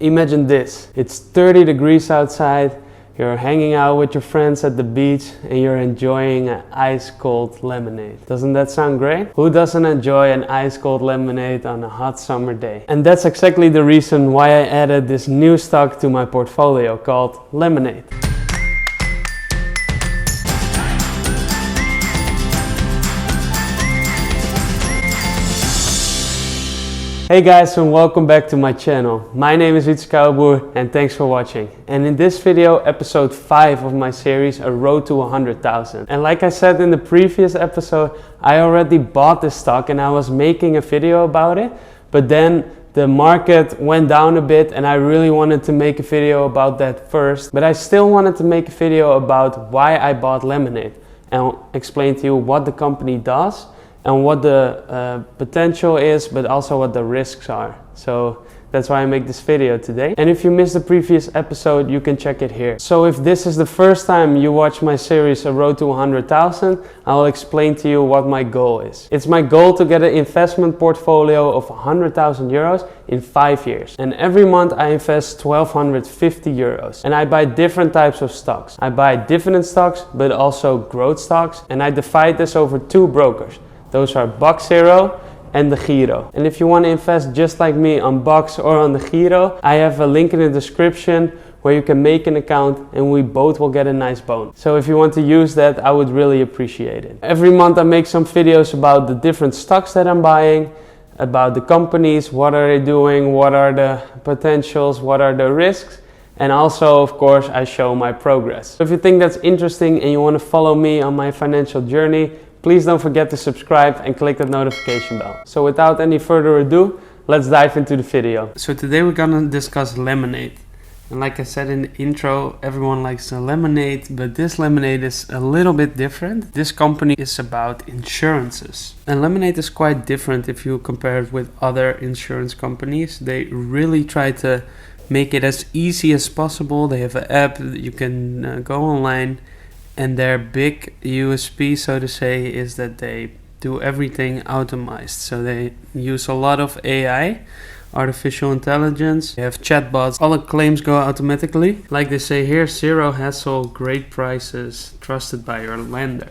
Imagine this, it's 30 degrees outside, you're hanging out with your friends at the beach and you're enjoying an ice cold lemonade. Doesn't that sound great? Who doesn't enjoy an ice cold lemonade on a hot summer day? And that's exactly the reason why I added this new stock to my portfolio called Lemonade. Hey guys, and welcome back to my channel. My name is Kouwboer and thanks for watching. And in this video, episode 5 of my series, A Road to 100,000. And like I said in the previous episode, I already bought this stock and I was making a video about it. But then the market went down a bit and I really wanted to make a video about that first. But I still wanted to make a video about why I bought Lemonade and explain to you what the company does and what the potential is, but also what the risks are. So that's why I make this video today. And if you missed the previous episode, you can check it here. So if this is the first time you watch my series, A Road to 100,000, I'll explain to you what my goal is. It's my goal to get an investment portfolio of 100,000 euros in 5 years. And every month I invest 1,250 euros. And I buy different types of stocks. I buy dividend stocks, but also growth stocks. And I divide this over 2 brokers. Those are BUX Zero and DEGIRO. And if you want to invest just like me on BUX or on DEGIRO, I have a link in the description where you can make an account and we both will get a nice bonus. So if you want to use that, I would really appreciate it. Every month I make some videos about the different stocks that I'm buying, about the companies, what are they doing, what are the potentials, what are the risks. And also, of course, I show my progress. So if you think that's interesting and you want to follow me on my financial journey, please don't forget to subscribe and click that notification bell. So without any further ado, let's dive into the video. So today we're gonna discuss Lemonade. And like I said in the intro, everyone likes the lemonade, but this lemonade is a little bit different. This company is about insurances. And Lemonade is quite different if you compare it with other insurance companies. They really try to make it as easy as possible. They have an app that you can go online. And their big USP, so to say, is that they do everything automized. So they use a lot of AI, artificial intelligence. They have chatbots. All the claims go automatically. Like they say here, zero hassle, great prices, trusted by your lender.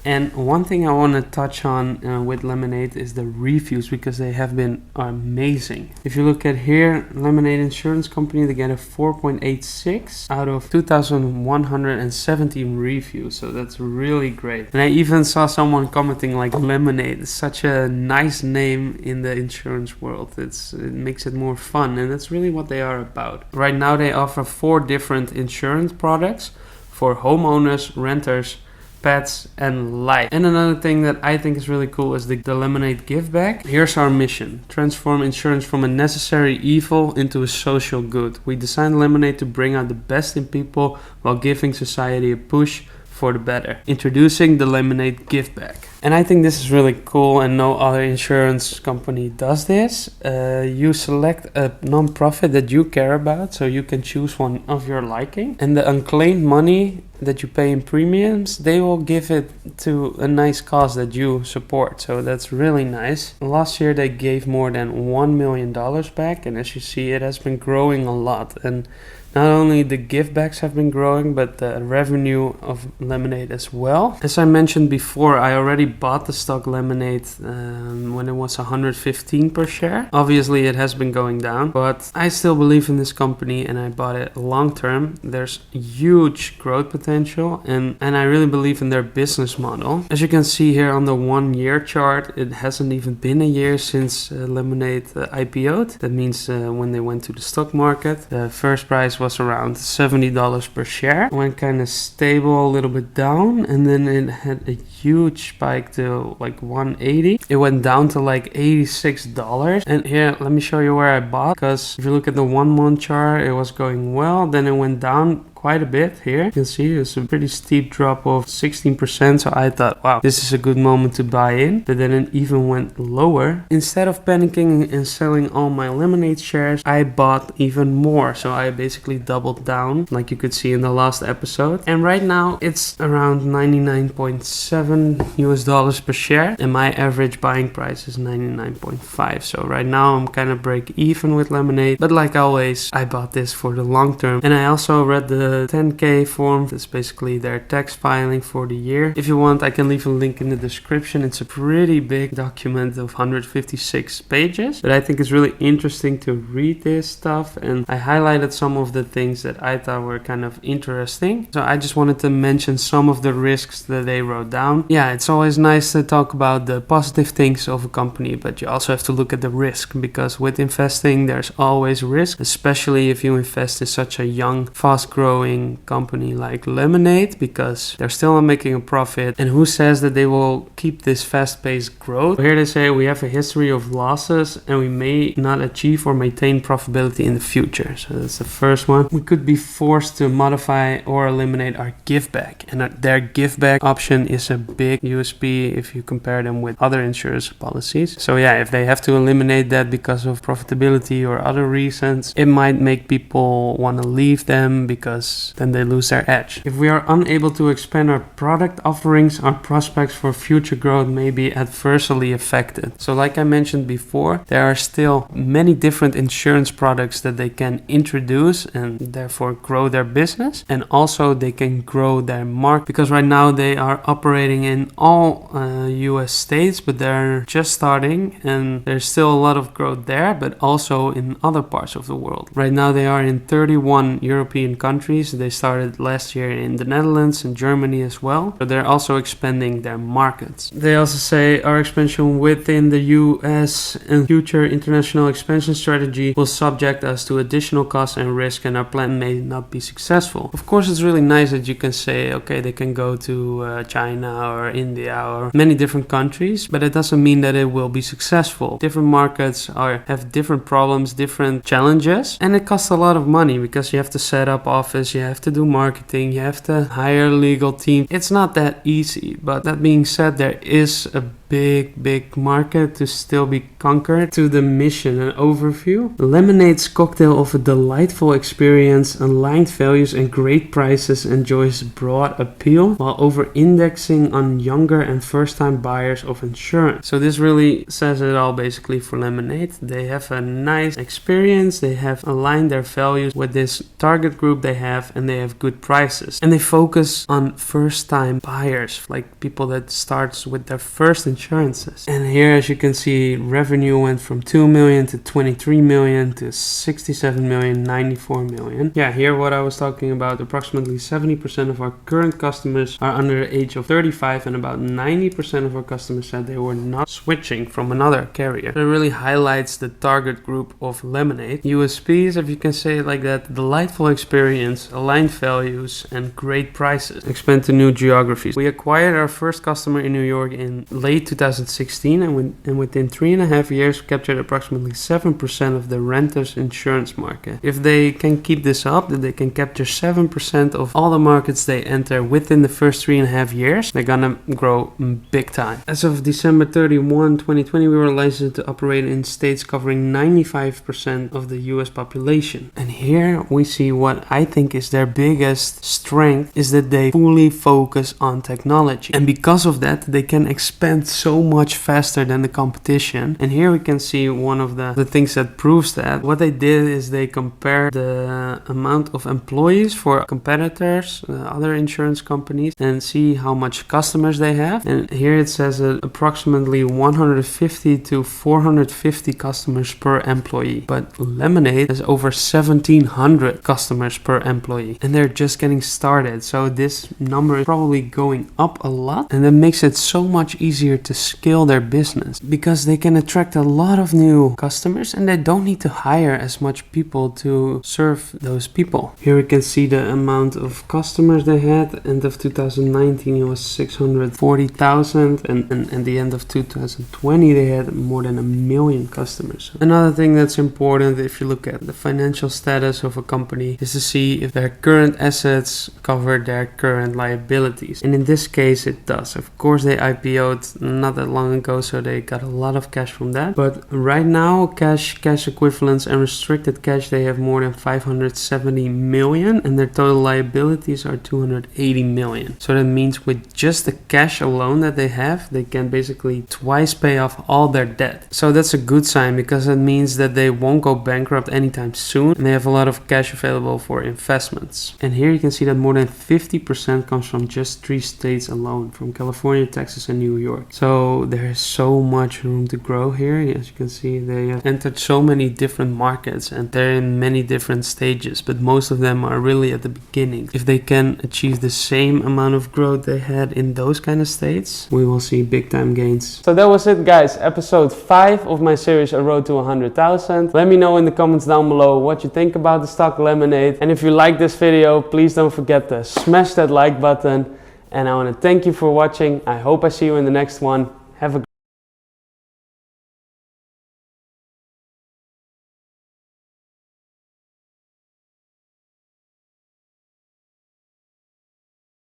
And one thing I want to touch on with Lemonade is the reviews, because they have been amazing. If you look at here, Lemonade Insurance Company, they get a 4.86 out of 2,117 reviews. So that's really great. And I even saw someone commenting like, Lemonade is such a nice name in the insurance world. It makes it more fun, and that's really what they are about. Right now they offer 4 different insurance products for homeowners, renters, pets and life. And another thing that I think is really cool is the Lemonade Giveback. Here's our mission: transform insurance from a necessary evil into a social good. We designed Lemonade to bring out the best in people while giving society a push for the better. Introducing the Lemonade Giveback. And I think this is really cool, and no other insurance company does this. You select a non-profit that you care about, so you can choose one of your liking. And the unclaimed money that you pay in premiums, they will give it to a nice cause that you support. So that's really nice. Last year they gave more than $1 million back, and as you see, it has been growing a lot. And not only the givebacks have been growing, but the revenue of Lemonade as well. As I mentioned before, I already bought the stock Lemonade when it was 115 per share. Obviously it has been going down, but I still believe in this company and I bought it long term. There's huge growth potential and I really believe in their business model. As you can see here on the 1 year chart, it hasn't even been a year since Lemonade IPO'd. That means when they went to the stock market, the first price was around $70 per share. It went kind of stable, a little bit down, and then it had a huge spike to like 180. It went down to like $86. And here, let me show you where I bought, because if you look at the 1 month chart, it was going well, then it went down quite a bit here. You can see it's a pretty steep drop of 16%. So I thought, wow, this is a good moment to buy in. But then it even went lower. Instead of panicking and selling all my Lemonade shares, I bought even more. So I basically doubled down, like you could see in the last episode. And right now it's around 99.7 US dollars per share. And my average buying price is 99.5. So right now I'm kind of break even with Lemonade. But like always, I bought this for the long term. And I also read the 10K form. That's basically their tax filing for the year. If you want, I can leave a link in the description. It's a pretty big document of 156 pages. But I think it's really interesting to read this stuff. And I highlighted some of the things that I thought were kind of interesting. So I just wanted to mention some of the risks that they wrote down. Yeah, it's always nice to talk about the positive things of a company, but you also have to look at the risk, because with investing, there's always risk, especially if you invest in such a young, fast-growing company like Lemonade, because they're still not making a profit. And who says that they will keep this fast-paced growth? Here they say we have a history of losses and we may not achieve or maintain profitability in the future. So that's the first one. We could be forced to modify or eliminate our Giveback, and their Giveback option is a big USP if you compare them with other insurance policies. So yeah, if they have to eliminate that because of profitability or other reasons, it might make people want to leave them because then they lose their edge. If we are unable to expand our product offerings, our prospects for future growth may be adversely affected. So like I mentioned before, there are still many different insurance products that they can introduce and therefore grow their business, and also they can grow their market, because right now they are operating in all US states, but they're just starting and there's still a lot of growth there, but also in other parts of the world. Right now they are in 31 European countries. They started last year in the Netherlands and Germany as well, but they're also expanding their markets. They also say our expansion within the US and future international expansion strategy will subject us to additional costs and risk, and our plan may not be successful. Of course, it's really nice that you can say, okay, they can go to China or India or many different countries, but it doesn't mean that it will be successful. Different markets have different problems, different challenges, and it costs a lot of money because you have to set up office, you have to do marketing, you have to hire a legal team. It's not that easy, but that being said, there is a big market to still be conquered. To the mission and overview. Lemonade's cocktail of a delightful experience, aligned values and great prices enjoys broad appeal while over-indexing on younger and first-time buyers of insurance. So this really says it all basically for Lemonade. They have a nice experience, they have aligned their values with this target group they have, and they have good prices. And they focus on first-time buyers, like people that starts with their first insurances. And here, as you can see, revenue went from 2 million to 23 million to 67 million, 94 million. Yeah, here what I was talking about, approximately 70% of our current customers are under the age of 35, and about 90% of our customers said they were not switching from another carrier. It really highlights the target group of Lemonade. USPs, if you can say it like that: delightful experience, aligned values, and great prices. Expand to new geographies. We acquired our first customer in New York in late 2016, and within 3.5 years captured approximately 7% of the renters insurance market. If they can keep this up, that they can capture 7% of all the markets they enter within the first 3.5 years, they're gonna grow big time. As of December 31, 2020, we were licensed to operate in states covering 95% of the US population. And here we see what I think is their biggest strength, is that they fully focus on technology. And because of that, they can expand so much faster than the competition. And here we can see one of the things that proves that. What they did is they compared the amount of employees for competitors, other insurance companies, and see how much customers they have. And here it says that approximately 150 to 450 customers per employee. But Lemonade has over 1,700 customers per employee, and they're just getting started. So this number is probably going up a lot, and that makes it so much easier to scale their business because they can attract a lot of new customers and they don't need to hire as much people to serve those people. Here we can see the amount of customers they had. End of 2019 it was 640,000, and at the end of 2020 they had more than 1 million customers. Another thing that's important, if you look at the financial stats, status of a company is to see if their current assets cover their current liabilities. And in this case, it does. Of course, they IPO'd not that long ago, so they got a lot of cash from that. But right now, cash equivalents, and restricted cash, they have more than 570 million, and their total liabilities are 280 million. So that means with just the cash alone that they have, they can basically twice pay off all their debt. So that's a good sign, because it means that they won't go bankrupt anytime soon, and they have a lot of cash available for investments. And here you can see that more than 50% comes from just 3 states alone, from California, Texas, and New York. So there is so much room to grow here. As you can see, they have entered so many different markets, and they're in many different stages, but most of them are really at the beginning. If they can achieve the same amount of growth they had in those kind of states, we will see big time gains. So that was it, guys. Episode 5 of my series, A Road to 100,000. Let me know in the comments down below what you think about the stock Lemonade. And if you like this video, please don't forget to smash that like button. And I want to thank you for watching. I hope I see you in the next one. Have a